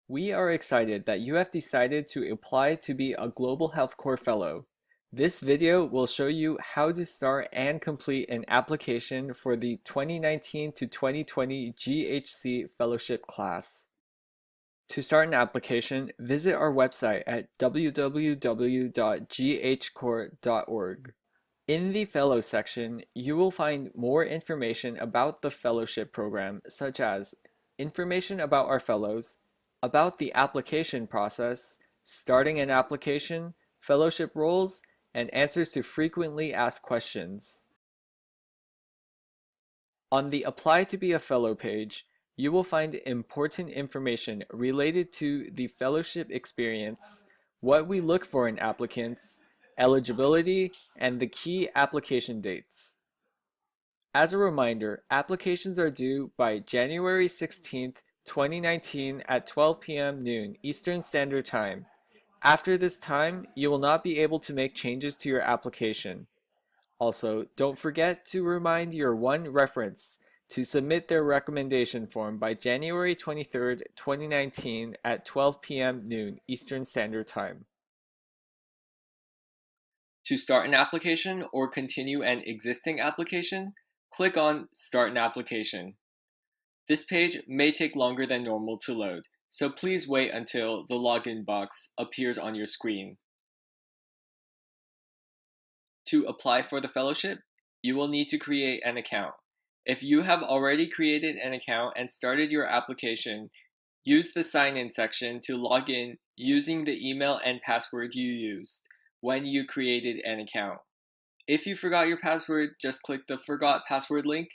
We are excited that you have decided to apply to be a Global Health Corps Fellow. This video will show you how to start and complete an application for the 2019 to 2020 GHC Fellowship class. To start an application, visit our website at www.ghcorps.org. In the Fellow section, you will find more information about the fellowship program, such as information about our fellows, about the application process, starting an application, fellowship roles, and answers to frequently asked questions. On the Apply to be a Fellow page, you will find important information related to the fellowship experience, what we look for in applicants, eligibility, and the key application dates. As a reminder, applications are due by January 16th, 2019 at 12 p.m. noon Eastern Standard Time. After this time, you will not be able to make changes to your application. Also, don't forget to remind your one reference to submit their recommendation form by January 23rd, 2019 at 12 p.m. noon Eastern Standard Time. To start an application or continue an existing application, click on Start an Application. This page may take longer than normal to load, so please wait until the login box appears on your screen. To apply for the fellowship, you will need to create an account. If you have already created an account and started your application, use the sign-in section to log in using the email and password you used when you created an account. If you forgot your password, just click the Forgot Password link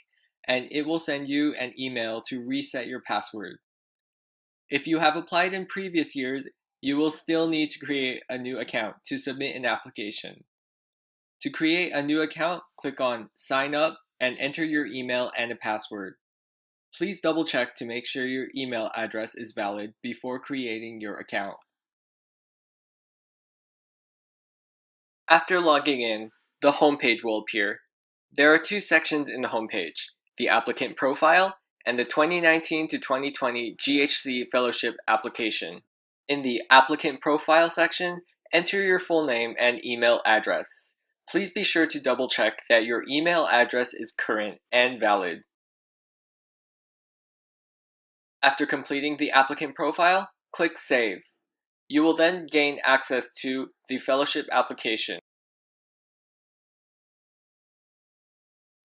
and it will send you an email to reset your password. If you have applied in previous years, you will still need to create a new account to submit an application. To create a new account, click on Sign Up and enter your email and a password. Please double check to make sure your email address is valid before creating your account. After logging in, the homepage will appear. There are two sections in the homepage, the applicant profile and the 2019 to 2020 GHC Fellowship application. In the applicant profile section, enter your full name and email address. Please be sure to double check that your email address is current and valid. After completing the applicant profile, click Save. You will then gain access to the fellowship application.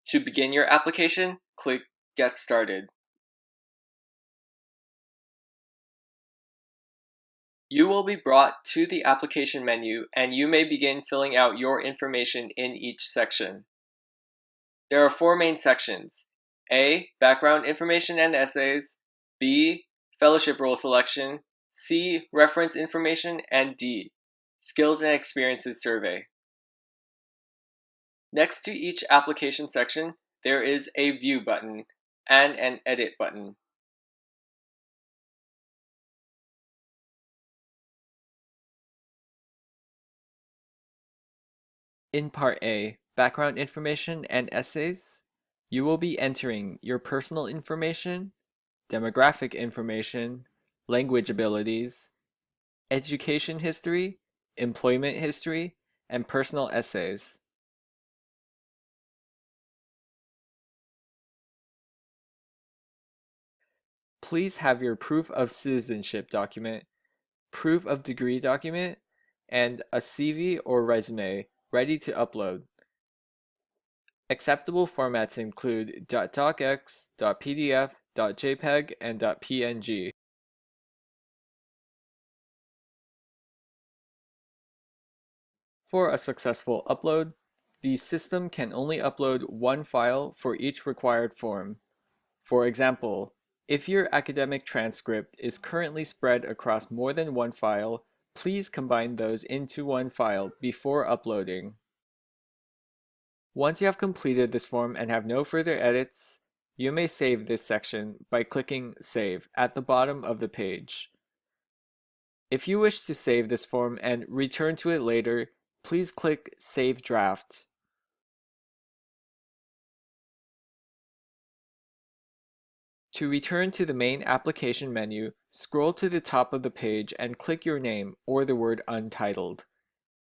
To begin your application, click Get Started. You will be brought to the application menu and you may begin filling out your information in each section. There are four main sections: A. Background information and essays, B. Fellowship role selection, C. Reference information, and D. Skills and experiences survey. Next to each application section, there is a View button and an Edit button. In Part A, Background Information and Essays, you will be entering your personal information, demographic information, language abilities, education history, employment history, and personal essays. Please have your proof of citizenship document, proof of degree document, and a CV or resume ready to upload. Acceptable formats include .docx, .pdf, .jpeg, and .png. For a successful upload, the system can only upload one file for each required form. For example, if your academic transcript is currently spread across more than one file, please combine those into one file before uploading. Once you have completed this form and have no further edits, you may save this section by clicking Save at the bottom of the page. If you wish to save this form and return to it later, please click Save Draft. To return to the main application menu, scroll to the top of the page and click your name or the word Untitled.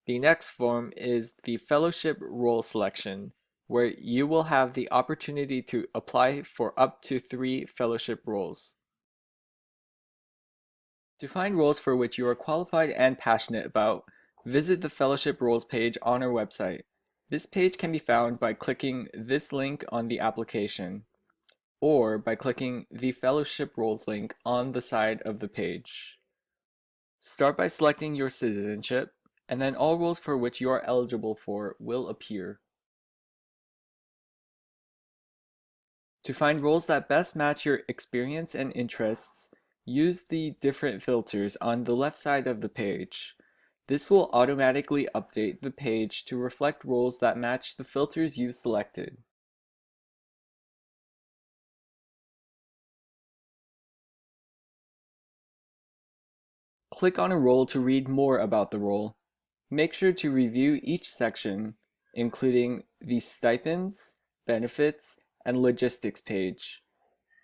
The next form is the Fellowship Role Selection, where you will have the opportunity to apply for up to 3 fellowship roles. To find roles for which you are qualified and passionate about, visit the Fellowship Roles page on our website. This page can be found by clicking this link on the application, or by clicking the Fellowship Roles link on the side of the page. Start by selecting your citizenship, and then all roles for which you are eligible for will appear. To find roles that best match your experience and interests, use the different filters on the left side of the page. This will automatically update the page to reflect roles that match the filters you've selected. Click on a role to read more about the role. Make sure to review each section, including the stipends, benefits, and logistics page.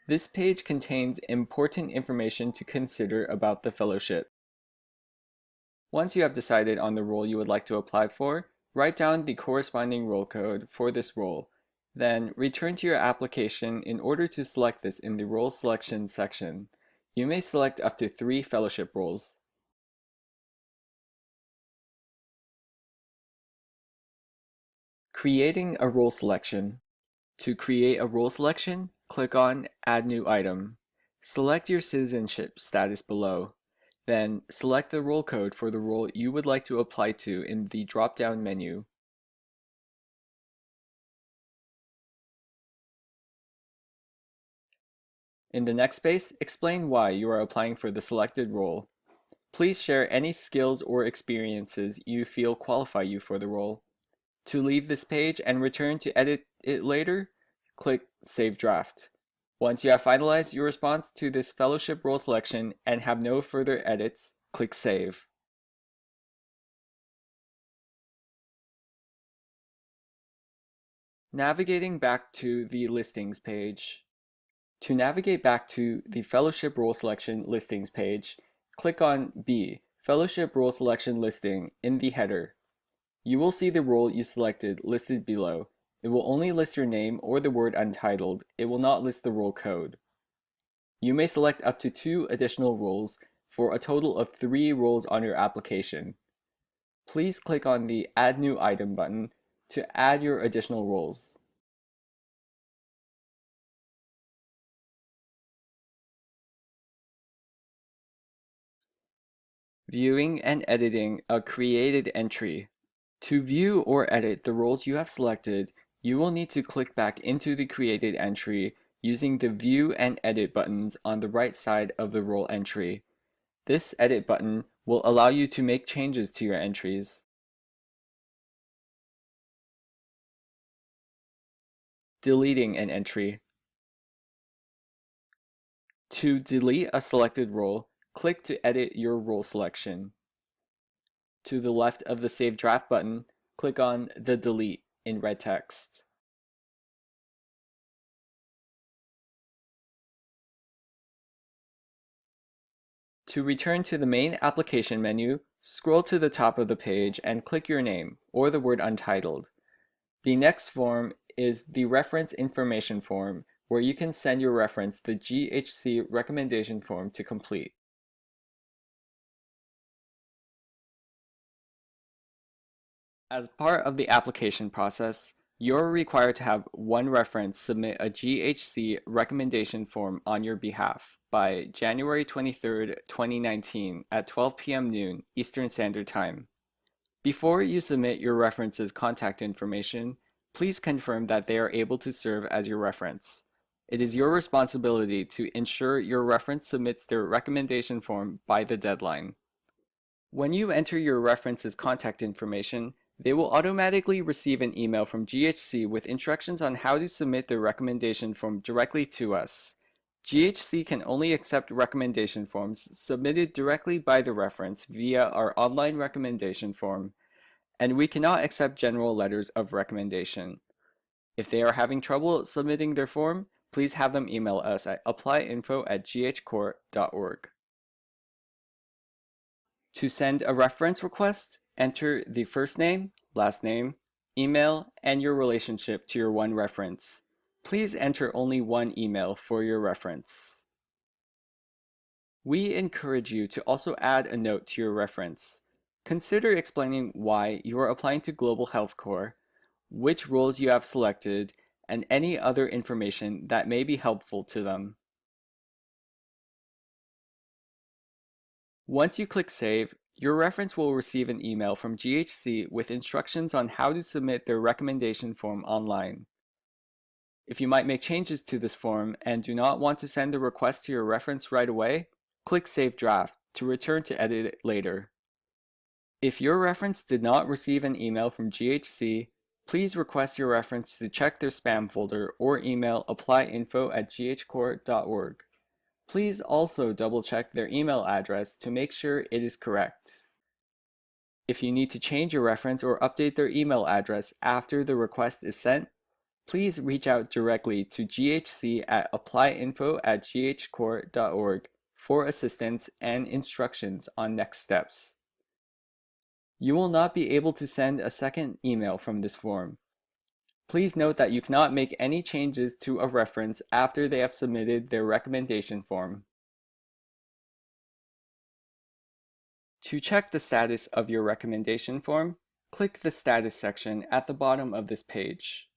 This page contains important information to consider about the fellowship. Once you have decided on the role you would like to apply for, write down the corresponding role code for this role. Then return to your application in order to select this in the role selection section. You may select up to 3 fellowship roles. Creating a role selection. To create a role selection, click on Add New Item. Select your citizenship status below. Then select the role code for the role you would like to apply to in the drop-down menu. In the next space, explain why you are applying for the selected role. Please share any skills or experiences you feel qualify you for the role. To leave this page and return to edit it later, click Save Draft. Once you have finalized your response to this fellowship role selection and have no further edits, click Save. Navigating back to the Listings page. To navigate back to the Fellowship Role Selection Listings page, click on B, Fellowship Role Selection Listing in the header. You will see the role you selected listed below. It will only list your name or the word Untitled. It will not list the role code. You may select up to 2 additional roles for a total of 3 roles on your application. Please click on the Add New Item button to add your additional roles. Viewing and editing a created entry. To view or edit the roles you have selected, you will need to click back into the created entry using the View and Edit buttons on the right side of the role entry. This Edit button will allow you to make changes to your entries. Deleting an entry. To delete a selected role, click to edit your role selection. To the left of the Save Draft button, click on the Delete in red text. To return to the main application menu, scroll to the top of the page and click your name or the word Untitled. The next form is the Reference Information form, where you can send your reference the GHC recommendation form to complete. As part of the application process, you're required to have one reference submit a GHC recommendation form on your behalf by January 23, 2019 at 12 p.m. noon Eastern Standard Time. Before you submit your reference's contact information, please confirm that they are able to serve as your reference. It is your responsibility to ensure your reference submits their recommendation form by the deadline. When you enter your reference's contact information, they will automatically receive an email from GHC with instructions on how to submit their recommendation form directly to us. GHC can only accept recommendation forms submitted directly by the reference via our online recommendation form, and we cannot accept general letters of recommendation. If they are having trouble submitting their form, please have them email us at applyinfo@ghcourt.org. To send a reference request, enter the first name, last name, email, and your relationship to your one reference. Please enter only one email for your reference. We encourage you to also add a note to your reference. Consider explaining why you are applying to Global Health Corps, which roles you have selected, and any other information that may be helpful to them. Once you click Save, your reference will receive an email from GHC with instructions on how to submit their recommendation form online. If you might make changes to this form and do not want to send a request to your reference right away, click Save Draft to return to edit it later. If your reference did not receive an email from GHC, please request your reference to check their spam folder or email applyinfo@ghcourt.org. Please also double-check their email address to make sure it is correct. If you need to change your reference or update their email address after the request is sent, please reach out directly to GHC at applyinfo@ghcourt.org for assistance and instructions on next steps. You will not be able to send a second email from this form. Please note that you cannot make any changes to a reference after they have submitted their recommendation form. To check the status of your recommendation form, click the Status section at the bottom of this page.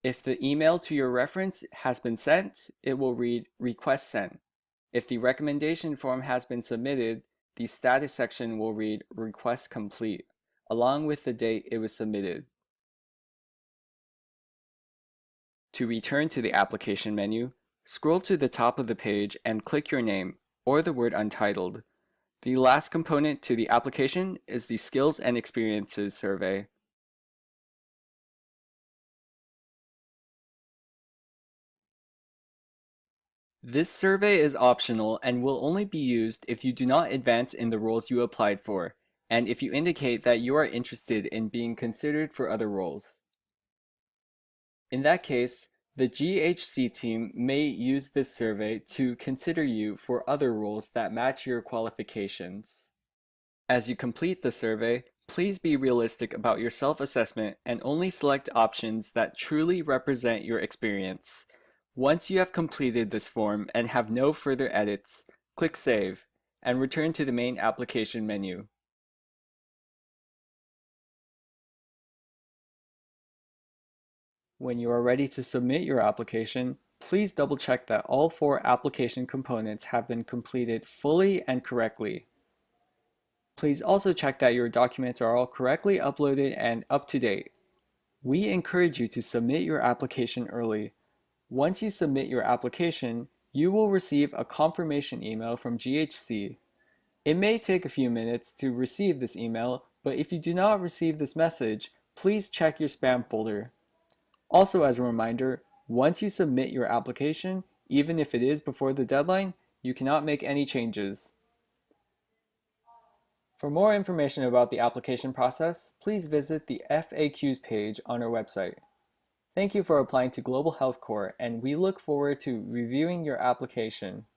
If the email to your reference has been sent, it will read Request Sent. If the recommendation form has been submitted, the Status section will read Request Complete, along with the date it was submitted. To return to the application menu, scroll to the top of the page and click your name, or the word Untitled. The last component to the application is the Skills and Experiences survey. This survey is optional and will only be used if you do not advance in the roles you applied for, and if you indicate that you are interested in being considered for other roles. In that case, the GHC team may use this survey to consider you for other roles that match your qualifications. As you complete the survey, please be realistic about your self-assessment and only select options that truly represent your experience. Once you have completed this form and have no further edits, click Save and return to the main application menu. When you are ready to submit your application, please double-check that all 4 application components have been completed fully and correctly. Please also check that your documents are all correctly uploaded and up to date. We encourage you to submit your application early. Once you submit your application, you will receive a confirmation email from GHC. It may take a few minutes to receive this email, but if you do not receive this message, please check your spam folder. Also, as a reminder, once you submit your application, even if it is before the deadline, you cannot make any changes. For more information about the application process, please visit the FAQs page on our website. Thank you for applying to Global Health Corps, and we look forward to reviewing your application.